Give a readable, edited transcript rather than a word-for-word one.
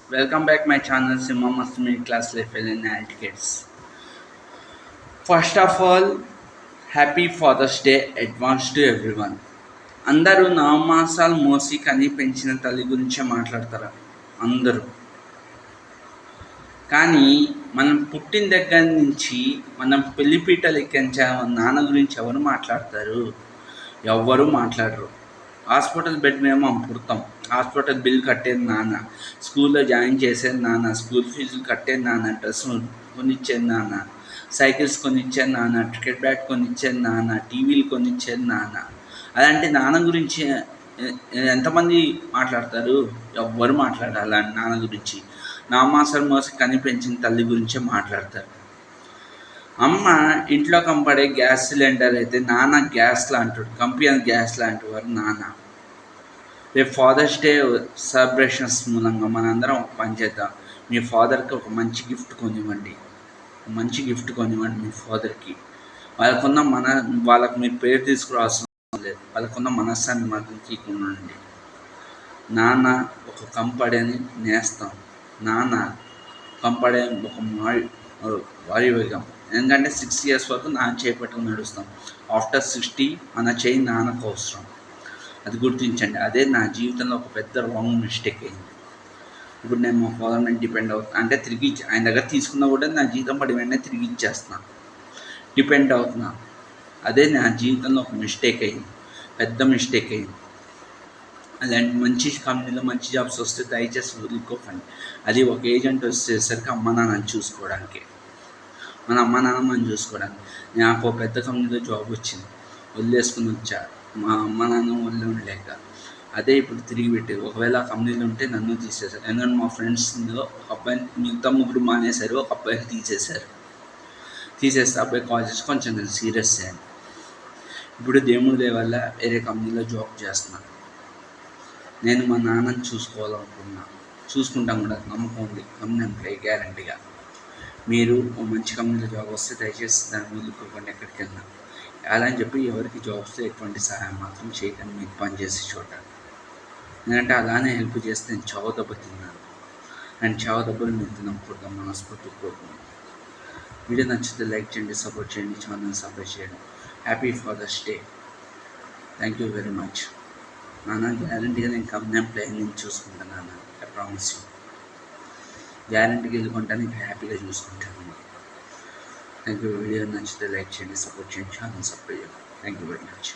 Welcome back my channel Simha Mast Middle Class Life in Kids. First of all, happy Father's Day advance to everyone. అందరూ నవమాసాలు మోసి కని పెంచిన తల్లి గురించే మాట్లాడతారు అందరూ. కానీ మనం పుట్టిన దగ్గర నుంచి మనం పెళ్లిపీటలు ఎక్కించే నాన్న గురించి ఎవరు మాట్లాడతారు? ఎవ్వరూ మాట్లాడరు. హాస్పిటల్ బెడ్ మీద మనం పుడతాం. హాస్పిటల్ బిల్ కట్టేది నాన్న, స్కూల్లో జాయిన్ చేసేది నాన్న, స్కూల్ ఫీజులు కట్టేది నాన్న, డ్రెస్ కొనిచ్చేది నాన్న, సైకిల్స్ కొనిచ్చేది నాన్న, క్రికెట్ బ్యాట్ కొనిచ్చేది నాన్న, టీవీలు కొనిచ్చేది నాన్న. అలాంటి నాన్న గురించి ఎంతమంది మాట్లాడతారు? ఎవ్వరు మాట్లాడాలి అలాంటి నాన్న గురించి. నామాసలు మోసి కని పెంచిన తల్లి గురించే మాట్లాడతారు. అమ్మ ఇంట్లో కంపడే గ్యాస్ సిలిండర్ అయితే నాన్న గ్యాస్ లాంటివాడు, కంపెనీ గ్యాస్ లాంటివారు నాన్న. రేపు ఫాదర్స్ డే సెలబ్రేషన్స్ మూలంగా మనందరం ఒక పని చేద్దాం. మీ ఫాదర్కి ఒక మంచి గిఫ్ట్ కొనివ్వండి, మీ ఫాదర్కి. వాళ్ళకు మీరు పేరు తీసుకురావాల్సిన లేదు, వాళ్ళకున్న మనస్సాన్ని మాత్రం తీయకుండా. నాన్న ఒక కంపడని నేస్తాం, నాన్న కంపడే ఒక వాయువేగం. ఎందుకంటే 6 years వరకు నాన్న చేపట్టుకుని నడుస్తాం. ఆఫ్టర్ 60 మన చేయి నాన్నకు అవసరం. అది గుర్తించండి. అదే నా జీవితంలో ఒక పెద్ద రాంగ్ మిస్టేక్ అయింది. ఇప్పుడు నేను మా ఫాదర్ మీద డిపెండ్ అవుతున్నా అంటే తిరిగి ఆయన దగ్గర తీసుకున్నా కూడా నా జీతం పడి వెంటనే తిరిగి ఇచ్చేస్తున్నా, డిపెండ్ అవుతున్నా. అదే నా జీవితంలో ఒక మిస్టేక్ అయింది, పెద్ద మిస్టేక్ అయింది. అలాంటి మంచి కంపెనీలో మంచి జాబ్స్ వస్తే దయచేసి వదులుకోకండి. అది ఒక ఏజెంట్ వచ్చేసరికి అమ్మ నాన్నని చూసుకోవడానికి, మన అమ్మ నాన్న మనం చూసుకోవడానికి. నాకు పెద్ద కంపెనీలో జాబ్ వచ్చింది, వదిలేసుకుని వచ్చా మా అమ్మ నాన్న ఉండలేక. అదే ఇప్పుడు తిరిగి పెట్టేది. ఒకవేళ ఆ కంపెనీలో ఉంటే నన్ను తీసేశారు. ఎందుకంటే మా ఫ్రెండ్స్లో ఒక అబ్బాయిని, మిగతా ముగ్గురు మానేశారు, ఒక అబ్బాయిని తీసేస్తే అబ్బాయి కాల్ చేసి కొంచెం నేను సీరియస్ అయ్యాను. ఇప్పుడు దేవుడి దయ వల్ల వేరే కంపెనీలో జాబ్ చేస్తున్నాను. నేను మా నాన్నని చూసుకోవాలనుకున్నా, చూసుకుంటాం కూడా, నమ్మకం ఉంది. కంపెనీ ఎంప్లాయీ గ్యారంటీగా. మీరు మంచి కంపెనీలో జాబ్ వస్తే దయచేసి దాన్ని వదులుకోకండి ఎక్కడికి వెళ్ళినా. అలా అని చెప్పి ఎవరికి జాబ్స్లో ఎటువంటి సహాయం మాత్రం చేయకండి మీకు పనిచేసే చోట. ఎందుకంటే అలానే హెల్ప్ చేస్తే నేను చావు దెబ్బ తిన్నాను, అండ్ చావు దెబ్బలు మీరు తినకూడదు మనస్ఫూర్తి కోరుకున్నాను. వీడియో నచ్చితే లైక్ చేయండి, సపోర్ట్ చేయండి, ఛానల్ సబ్స్క్రైబ్ చేయండి. Happy father's day. Thank you very much. నాన్న గ్యారంటీగా నేను కంపెనీ ఎంప్లాయీ నేను చూసుకుంటాను నాన్న, ఐ ప్రామిస్ యూ. గ్యారంటీగా వెళ్ళుకుంటాను, ఇంకా హ్యాపీగా చూసుకుంటాను. Thank you. వీడియో నచ్చితే లైక్ చేయండి, సపోర్ట్ చేయండి, ఛానల్ సబ్స్క్రైబ్ చేయండి. Thank you very much.